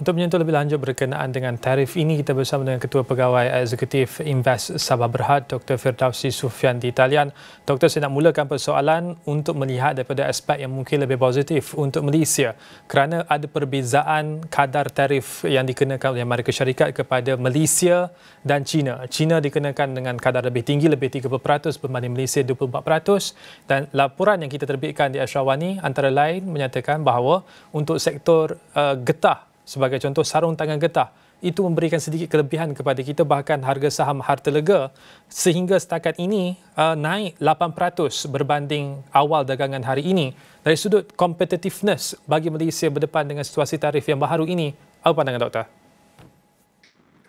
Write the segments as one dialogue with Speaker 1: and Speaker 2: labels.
Speaker 1: Untuk menyentuh lebih lanjut berkenaan dengan tarif ini, kita bersama dengan Ketua Pegawai Eksekutif Invest Sabah Berhad, Dr. Firdausi Sufian di Talian. Doktor, saya nak mulakan persoalan untuk melihat daripada aspek yang mungkin lebih positif untuk Malaysia kerana ada perbezaan kadar tarif yang dikenakan oleh Amerika Syarikat kepada Malaysia dan China. China dikenakan dengan kadar lebih tinggi, lebih 30% berbanding Malaysia 24%, dan laporan yang kita terbitkan di Ashrawani antara lain menyatakan bahawa untuk sektor getah, sebagai contoh sarung tangan getah, itu memberikan sedikit kelebihan kepada kita, bahkan harga saham Hartalega sehingga setakat ini naik 8% berbanding awal dagangan hari ini. Dari sudut competitiveness bagi Malaysia berdepan dengan situasi tarif yang baharu ini, apa pandangan doktor?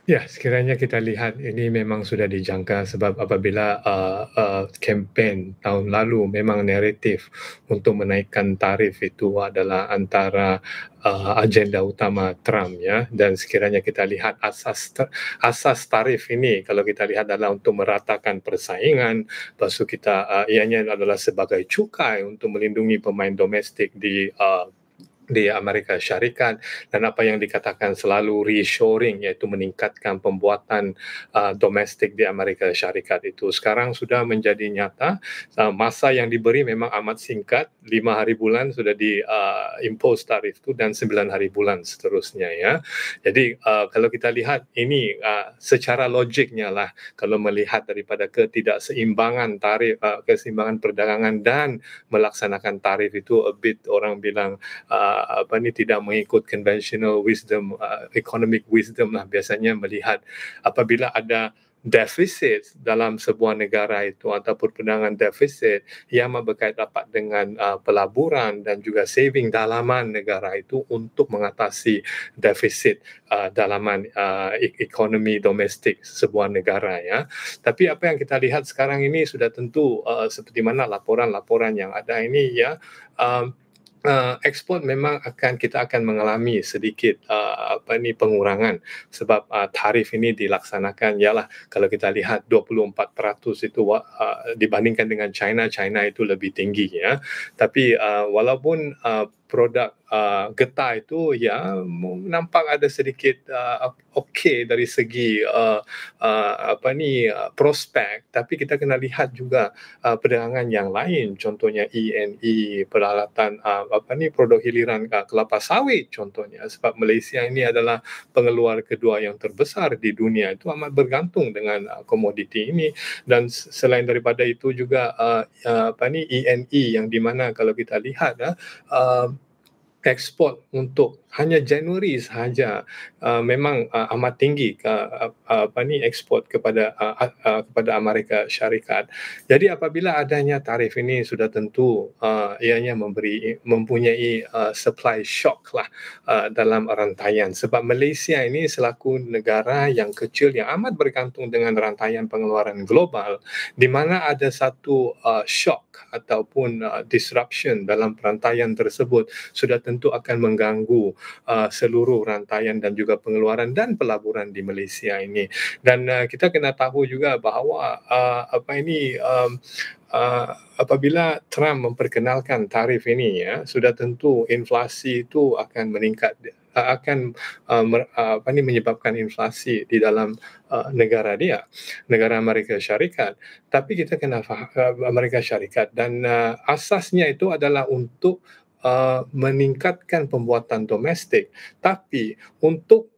Speaker 2: Ya, sekiranya kita lihat ini memang sudah dijangka sebab apabila kempen tahun lalu memang naratif untuk menaikkan tarif itu adalah antara agenda utama Trump, ya, dan sekiranya kita lihat asas tarif ini kalau kita lihat adalah untuk meratakan persaingan, lepas itu kita ianya adalah sebagai cukai untuk melindungi pemain domestik di Amerika Syarikat, dan apa yang dikatakan selalu reshoring, iaitu meningkatkan pembuatan domestik di Amerika Syarikat itu sekarang sudah menjadi nyata. Masa yang diberi memang amat singkat, 5 hari bulan sudah impose tarif itu dan 9 hari bulan seterusnya, ya. Jadi kalau kita lihat ini secara logiknya lah, kalau melihat daripada ketidakseimbangan tarif, keseimbangan perdagangan dan melaksanakan tarif itu a bit, orang bilang tidak mengikut conventional wisdom, economic wisdom lah. Biasanya melihat apabila ada defisit dalam sebuah negara itu ataupun pendangan defisit yang berkait rapat dengan pelaburan dan juga saving dalaman negara itu untuk mengatasi defisit dalaman ekonomi domestik sebuah negara, ya. Tapi apa yang kita lihat sekarang ini sudah tentu seperti mana laporan-laporan yang ada ini, ya, ekspor memang kita akan mengalami sedikit pengurangan sebab tarif ini dilaksanakan, yalah, kalau kita lihat 24% itu dibandingkan dengan China itu lebih tinggi, ya. Tapi walaupun produk getah itu, ya, nampak ada sedikit okey dari segi prospek, tapi kita kena lihat juga perdagangan yang lain, contohnya E&E, peralatan produk hiliran kelapa sawit contohnya, sebab Malaysia ini adalah pengeluar kedua yang terbesar di dunia, itu amat bergantung dengan komoditi ini. Dan selain daripada itu juga E&E yang di mana kalau kita lihat ekspor untuk hanya Januari sahaja memang amat tinggi ekspor kepada Amerika Syarikat. Jadi apabila adanya tarif ini sudah tentu ianya mempunyai supply shock lah dalam rantaian, sebab Malaysia ini selaku negara yang kecil yang amat bergantung dengan rantaian pengeluaran global, di mana ada satu shock ataupun disruption dalam rantaian tersebut sudah tentu akan mengganggu seluruh rantaian dan juga pengeluaran dan pelaburan di Malaysia ini. Dan kita kena tahu juga bahawa apabila Trump memperkenalkan tarif ini, ya, sudah tentu inflasi itu akan meningkat, akan menyebabkan inflasi di dalam negara dia, negara Amerika Syarikat. Tapi kita kena Amerika Syarikat, dan asasnya itu adalah untuk meningkatkan pembuatan domestik, tapi untuk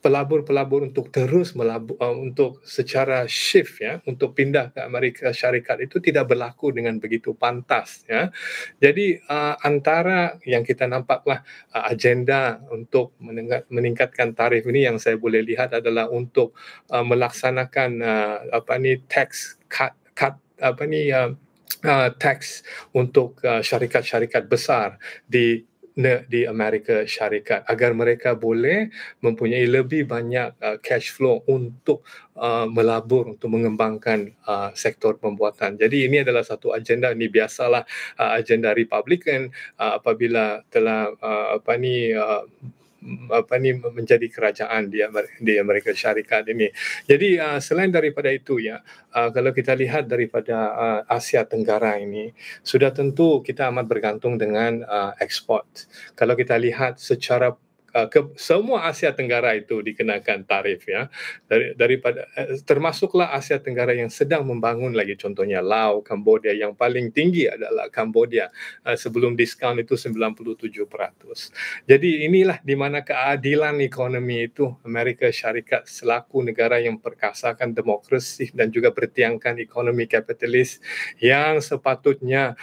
Speaker 2: pelabur-pelabur untuk terus untuk secara shift, ya, untuk pindah ke Amerika Syarikat itu tidak berlaku dengan begitu pantas, ya. Jadi antara yang kita nampaklah agenda untuk meningkatkan tarif ini yang saya boleh lihat adalah untuk melaksanakan tax cut tax untuk syarikat-syarikat besar di Amerika Syarikat agar mereka boleh mempunyai lebih banyak cash flow untuk melabur, untuk mengembangkan sektor pembuatan. Jadi ini adalah satu agenda, ini biasalah agenda Republican apabila telah menjadi kerajaan di Amerika Syarikat ini. Jadi selain daripada itu, ya, kalau kita lihat daripada Asia Tenggara ini, sudah tentu kita amat bergantung dengan ekspor. Kalau kita lihat secara semua Asia Tenggara itu dikenakan tarif ya. Daripada termasuklah Asia Tenggara yang sedang membangun lagi, contohnya Laos, Kambodia. Yang paling tinggi adalah Kambodia, sebelum diskaun itu 97%. Jadi inilah di mana keadilan ekonomi itu Amerika Syarikat selaku negara yang perkasakan demokrasi dan juga bertiangkan ekonomi kapitalis yang sepatutnya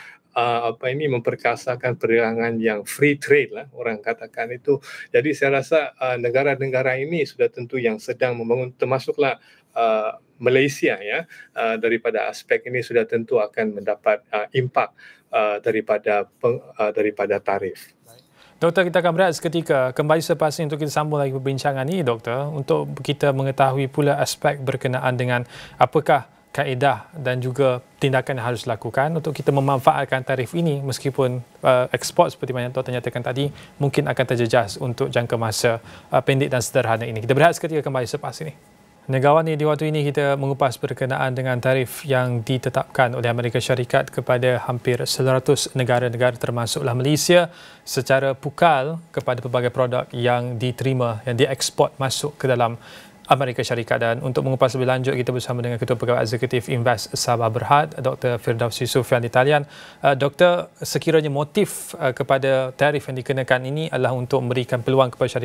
Speaker 2: memperkasakan perdagangan yang free trade lah orang katakan itu. Jadi saya rasa negara-negara ini sudah tentu yang sedang membangun, termasuklah Malaysia ya, daripada aspek ini sudah tentu akan mendapat impak daripada tarif.
Speaker 1: Doktor, kita akan berehat seketika. Kembali selepas ini untuk kita sambung lagi perbincangan ini, Doktor, untuk kita mengetahui pula aspek berkenaan dengan apakah kaedah dan juga tindakan yang harus dilakukan untuk kita memanfaatkan tarif ini, meskipun ekspor seperti mana Doktor nyatakan tadi mungkin akan terjejas untuk jangka masa pendek dan sederhana ini. Kita berehat seketika, kembali selepas ini. Negawan, di waktu ini kita mengupas berkenaan dengan tarif yang ditetapkan oleh Amerika Syarikat kepada hampir 100 negara-negara termasuklah Malaysia secara pukal kepada pelbagai produk yang diterima, yang dieksport masuk ke dalam Amerika Syarikat. Dan untuk mengupas lebih lanjut, kita bersama dengan Ketua Pegawai Eksekutif Invest Sabah Berhad, Dr. Firdausi Sufyanditalian. Doktor, sekiranya motif kepada tarif yang dikenakan ini adalah untuk memberikan peluang kepada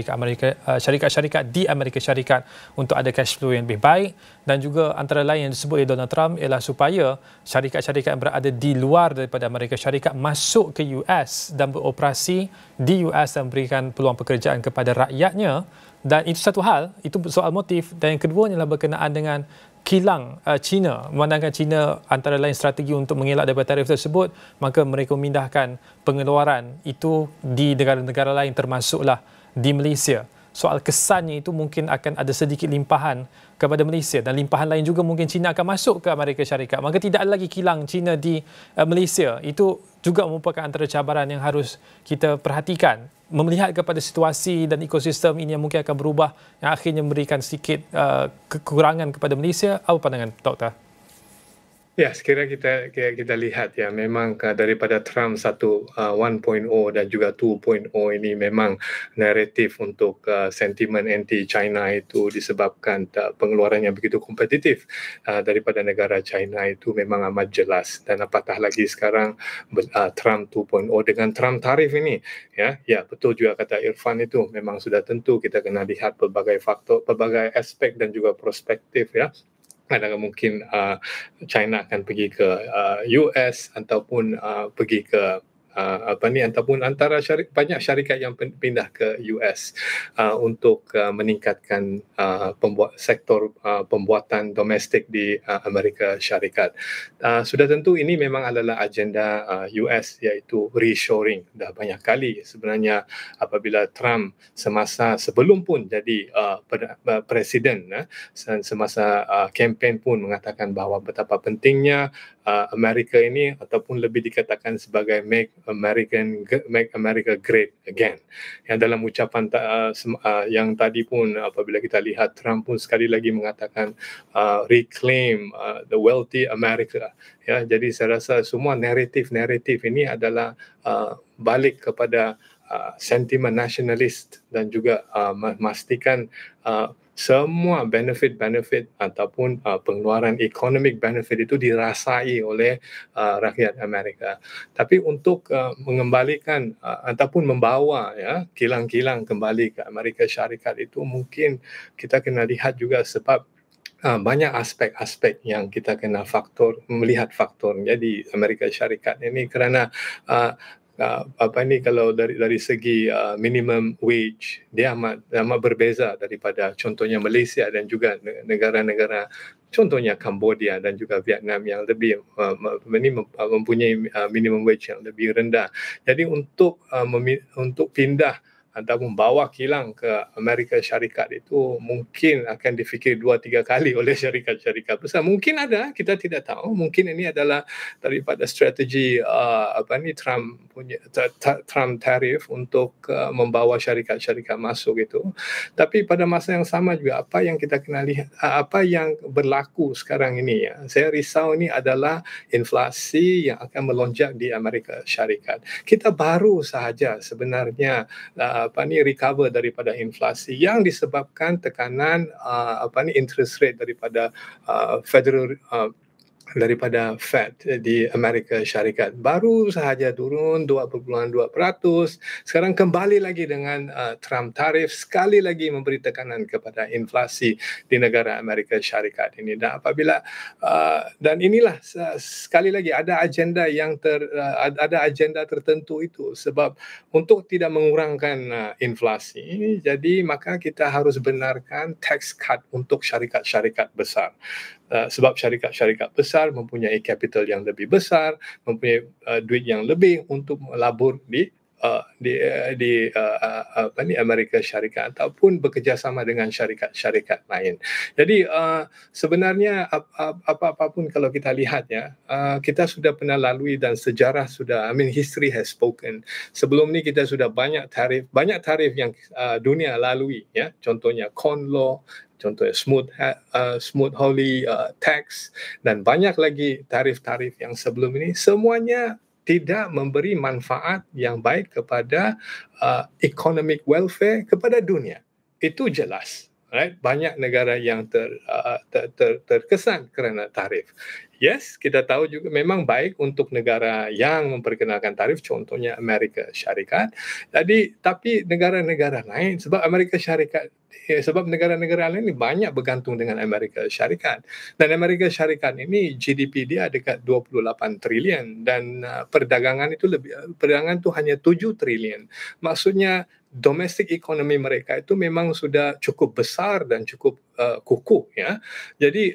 Speaker 1: syarikat-syarikat di Amerika Syarikat untuk ada cash flow yang lebih baik, dan juga antara lain yang disebut oleh Donald Trump ialah supaya syarikat-syarikat yang berada di luar daripada Amerika Syarikat masuk ke US dan beroperasi di US dan memberikan peluang pekerjaan kepada rakyatnya. Dan itu satu hal, itu soal motif. Dan yang kedua ialah berkenaan dengan kilang China. Memandangkan China antara lain strategi untuk mengelak daripada tarif tersebut, maka mereka memindahkan pengeluaran itu di negara-negara lain termasuklah di Malaysia. Soal kesannya itu mungkin akan ada sedikit limpahan kepada Malaysia, dan limpahan lain juga mungkin China akan masuk ke Amerika Syarikat. Maka tidak ada lagi kilang China di Malaysia. Itu juga merupakan antara cabaran yang harus kita perhatikan, melihat kepada situasi dan ekosistem ini yang mungkin akan berubah, yang akhirnya memberikan sedikit kekurangan kepada Malaysia. Apa pandangan Doktor?
Speaker 2: Ya, sekiranya kita lihat ya, memang daripada Trump 1.0 dan juga 2.0 ini memang naratif untuk sentimen anti-China itu disebabkan pengeluaran yang begitu kompetitif daripada negara China itu memang amat jelas. Dan apatah lagi sekarang Trump 2.0 dengan Trump tarif ini, ya betul juga kata Irfan, itu memang sudah tentu kita kena lihat pelbagai faktor, pelbagai aspek dan juga perspektif ya. Kadang mungkin China akan pergi ke US ataupun pergi ke ataupun antara banyak syarikat yang pindah ke US untuk meningkatkan sektor pembuatan domestik di Amerika Syarikat. Sudah tentu ini memang adalah agenda US, iaitu reshoring. Dah banyak kali sebenarnya apabila Trump sebelum pun jadi presiden, semasa kempen pun mengatakan bahawa betapa pentingnya Amerika ini, ataupun lebih dikatakan sebagai Make America Great Again. Yang dalam ucapan yang tadi pun apabila kita lihat, Trump pun sekali lagi mengatakan reclaim the wealthy America. Ya, jadi saya rasa semua naratif ini adalah balik kepada sentimen nasionalis dan juga memastikan semua benefit ataupun pengeluaran economic benefit itu dirasai oleh rakyat Amerika. Tapi untuk mengembalikan ataupun membawa ya kilang-kilang kembali ke Amerika Syarikat itu, mungkin kita kena lihat juga sebab banyak aspek-aspek yang kita kena melihat faktornya di Amerika Syarikat ini, kerana kalau dari segi minimum wage, dia amat berbeza daripada contohnya Malaysia dan juga negara-negara contohnya Cambodia dan juga Vietnam yang lebih mempunyai minimum wage yang lebih rendah. Jadi untuk pindah atau membawa kilang ke Amerika Syarikat itu mungkin akan difikir 2-3 kali oleh syarikat-syarikat besar. Mungkin ada, kita tidak tahu. Mungkin ini adalah daripada strategi Trump tarif untuk membawa syarikat-syarikat masuk itu. Tapi pada masa yang sama juga, apa yang kita kena lihat, apa yang berlaku sekarang ini ya, saya risau ini adalah inflasi yang akan melonjak di Amerika Syarikat. Kita baru sahaja sebenarnya recover daripada inflasi yang disebabkan tekanan interest rate daripada daripada Fed di Amerika Syarikat. Baru sahaja turun 2.2%, sekarang kembali lagi dengan Trump tarif, sekali lagi memberi tekanan kepada inflasi di negara Amerika Syarikat ini. Dan apabila dan inilah sekali lagi ada agenda ada agenda tertentu itu, sebab untuk tidak mengurangkan inflasi, jadi maka kita harus benarkan tax cut untuk syarikat-syarikat besar. Sebab syarikat-syarikat besar mempunyai capital yang lebih besar, mempunyai duit yang lebih untuk melabur di Amerika Syarikat ataupun bekerjasama dengan syarikat-syarikat lain. Jadi sebenarnya apapun kalau kita lihat ya, kita sudah pernah lalui dan sejarah sudah, history has spoken. Sebelum ni kita sudah banyak tarif yang dunia lalui ya, contohnya Corn Law, contohnya Smoot-Hawley tax, dan banyak lagi tarif-tarif yang sebelum ini, semuanya tidak memberi manfaat yang baik kepada economic welfare kepada dunia. Itu jelas. Right? Banyak negara yang terkesan kerana tarif. Yes, kita tahu juga memang baik untuk negara yang memperkenalkan tarif, contohnya Amerika Syarikat. Jadi, tapi negara-negara lain, sebab negara-negara lain ini banyak bergantung dengan Amerika Syarikat. Dan Amerika Syarikat ini GDP dia dekat 28 trilion dan perdagangan itu hanya 7 trilion. Maksudnya domestic economy mereka itu memang sudah cukup besar dan cukup kukuh ya. Jadi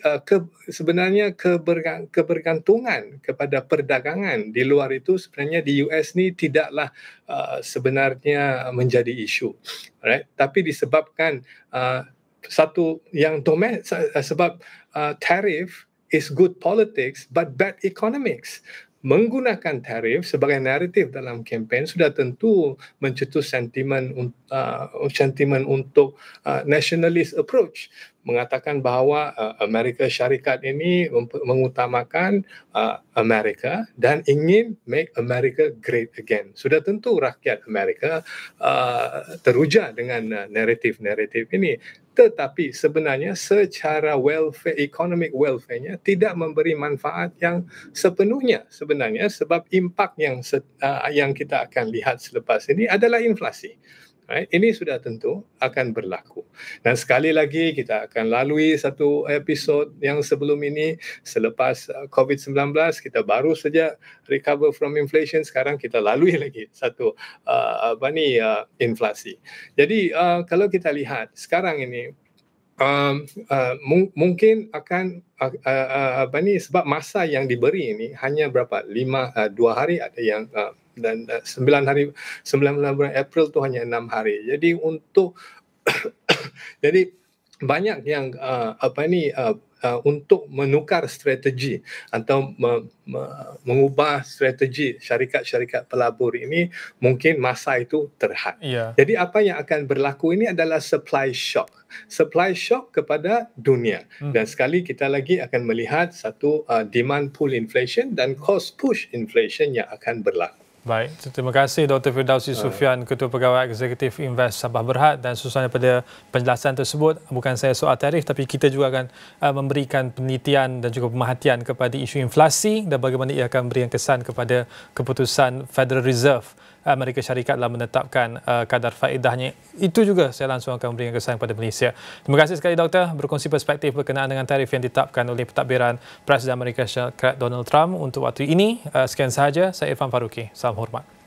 Speaker 2: sebenarnya kebergantungan kepada perdagangan di luar itu sebenarnya di US ni tidaklah sebenarnya menjadi isu. Right? Tapi disebabkan satu yang sebab tarif is good politics but bad economics. Menggunakan tarif sebagai naratif dalam kempen sudah tentu mencetus sentimen untuk nationalist approach, mengatakan bahawa Amerika Syarikat ini mengutamakan Amerika dan ingin make America great again. Sudah tentu rakyat Amerika teruja dengan naratif-naratif ini. Tetapi sebenarnya secara welfare, economic welfare-nya tidak memberi manfaat yang sepenuhnya sebenarnya, sebab impak yang kita akan lihat selepas ini adalah inflasi. Right? Ini sudah tentu akan berlaku. Dan sekali lagi kita akan lalui satu episod yang sebelum ini, selepas COVID-19 kita baru saja recover from inflation, sekarang kita lalui lagi satu inflasi. Jadi kalau kita lihat sekarang ini mungkin akan sebab masa yang diberi ini hanya berapa, 2 hari, ada yang dan 9 bulan April tu hanya 6 hari. Jadi jadi banyak yang untuk menukar strategi atau mengubah strategi syarikat-syarikat pelabur ini, mungkin masa itu terhad. Yeah. Jadi apa yang akan berlaku ini adalah supply shock kepada dunia. Dan sekali kita lagi akan melihat satu demand pull inflation dan cost push inflation yang akan berlaku.
Speaker 1: Baik, terima kasih Dr. Firdausi Sufyan, Ketua Pegawai Eksekutif Invest Sabah Berhad, dan susunan pada penjelasan tersebut. Bukan saya soal tarif, tapi kita juga akan memberikan penelitian dan juga pemerhatian kepada isu inflasi dan bagaimana ia akan memberikan kesan kepada keputusan Federal Reserve Amerika Syarikat dalam menetapkan kadar faedahnya. Itu juga saya langsung akan memberikan kesan kepada Malaysia. Terima kasih sekali Doktor berkongsi perspektif berkenaan dengan tarif yang ditetapkan oleh pentadbiran Presiden Amerika Syarikat Donald Trump untuk waktu ini. Sekian sahaja, saya Irfan Faruqi. Salam hormat.